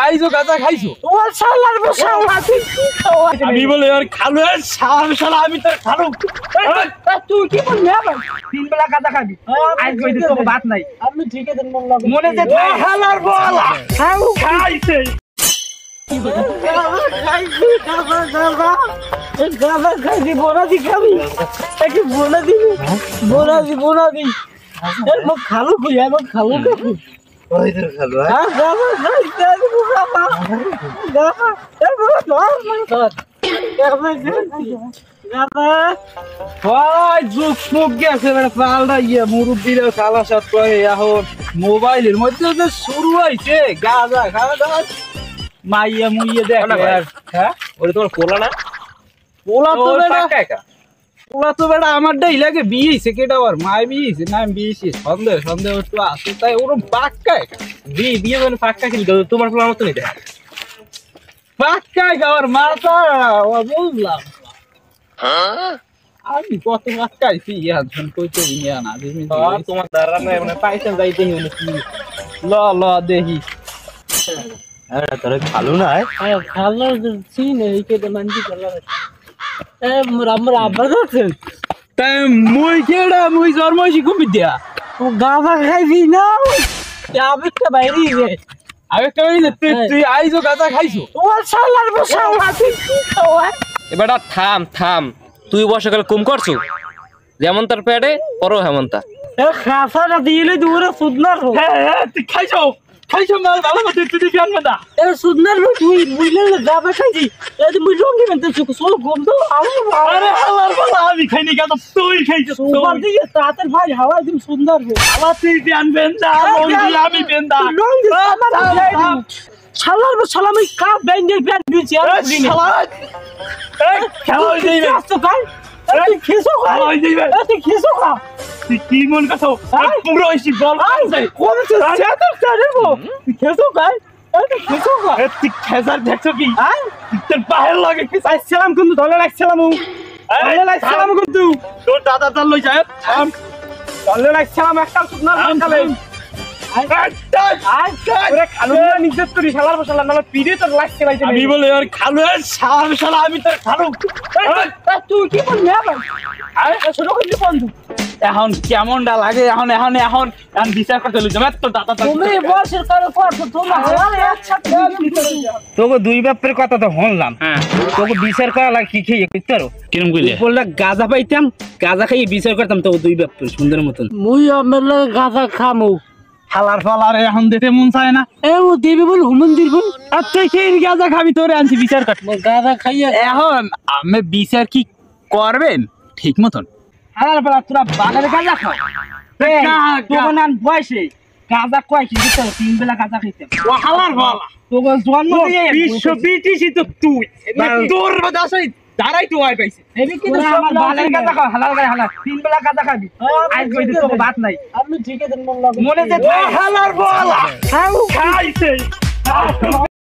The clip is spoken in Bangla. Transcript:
আইছো গাঁজা খাইছো তোমার শালার বসাওয়া আমি বলে আর খালু শালা আমি তোর খালু তুই কি বলবি ভাই 3 বেলা গাঁজা খাবি আজ কই তো ভাত নাই আমি ঠিক আছে মন লাগে মনে যে শালার বলা খাও খাইছে গাঁজা খাইছি বোনা দি খাবি একে বোনা দি মোক খালু কই মোক খালু কই ওই তোর খালু হ্যাঁ গাঁজা খাইছে ভাই যুগ মুখ গেছে পাল্টা মুরব্বীরা খালা সাত করে এখন মোবাইলের মধ্যে যে শুরু হয়েছে গাঁজা খাওয়া মাইয়া মুইয়া দেখ হ্যাঁ ওরে তোমার পোলা না পোলা তো বেটা একা পোলা তো বেটা আমার ডাই লাগে বিয়েছে কেটা আর মায় বিয়েছে না আমি বিয়েছি সন্দেহ একটু আছে তাই ওরম পাক্কা বিয়ে মানে পাক্কা কিন্তু তোমার পোলার মতো নিতে পাক্কাই খাওয়ার মাথা বুঝলাম আমি কত পাক্কাইছি ইয়ান কইতে নিয়ে না তোমার দ্বারা না মানে পাইছেন যাই দেখি মানে কি ল দেখি আরে তোর খালু না খালো সিন এইকে মানজি করলা আমার আব্বা যাচ্ছেন তাই মুই কেডা মুই জন্মইছি কবি দিয়া ও গাঁজা খাইবি না আবেগটা বাইরে রে আগে কই যে তুই আইছো গাঁজা খাইছো তোমার শালার বসাওয়া খাওয়া এবারে থাম তুই বসে গেলে কম করছো যেমন তার পেটে পরো হেমন্তা এ খাসাটা দিলে দূরে সুদনার হো হ্যাঁ তুই খাইছো মাল ভালো মতো তুই জান না এ সুদনার হো তুই বুঝলে গাঁজা খাইছি এ তুই রঙ্গি মেনতে সোল গম তো আরে হালার বাবা আমি খাইনি গাঁজা তুই খাইছো সুপার দিকে তাতের ভাই হাওয়া একদম সুন্দর হো আমার তুই জান বেন্দা রঙ্গি আমি বেন্দা রঙ্গি আমার শালার সালামি কা বেঞ্জেল প্যান দিছি আর শালা এই খেলা হই যাইবে তো কাই তুই খেসো খেলা হই যাইবে তুই খেসো খা তুই কি মন কাছো পুরো এসি বল কোন সে চাদর চাড়বো তুই খেসো কাই তুই খেসো খা তুই খেসার দেখছো কি আই তোর পায়ের লাগে আসসালাম কিন্তু ধরে লাগছিলাম ধরে লাগছিলাম কিন্তু তোর দাদা তার লই যায় থাম ধরে লাগছিলাম একটা সুন্দর কালে নিজের তোর শালার বসালা না পিড়ে তোর লাগছে ভাই আমি বলে আর খালু শালা আমি তোর খালু তুই কি বলবি ভাই ছোট কিন্তু বন্ধু এখন কেমনটা লাগে এখন বিচার করতে লই যাবে তোর দাদা তুমি বসের করে করছো তোমার একসাথে তোকে দুই বাপের কথা তো শুনলাম হ্যাঁ তোকে বিচার করা লাগে কি খেয়ে করতে পারো কিরম কইলে বললা গাঁজা পাইতাম গাঁজা খাইয়ে বিচার করতাম তোকে দুই বাপের সুন্দর মতন মুই আমার লাগে গাঁজা খামু হালার ফালার এখন দেখতে মন চায় না এ ও দেবে বল হুমন দিল আচ্ছা সেই গাঁজা খাবি তোরে আনছি বিচার কর গাঁজা খাইয়া এখন আমি বিচার কি করবেন ঠিক মতন হালার পালা তোরা বাগানে গাঁজা খাও তোর নাম বয়সে গাঁজা কয় কি দিতে 3 বেলা গাঁজা খাইতে ও হালার ফালা তোর জন্ম দিয়ে বিশ্ব বিটিসি তো তুই তোর বাদাসই দাঁড়াই তো আই পাইছে এবি কি আমার বাগানে গাঁজা খাও হালাল গায়ে হালাল 3 বেলা গাঁজা খাবি আজ কই তো ভাত নাই আমি ঠিক আছে মন লাগে মনে যে হালার বলা খাও খাইছে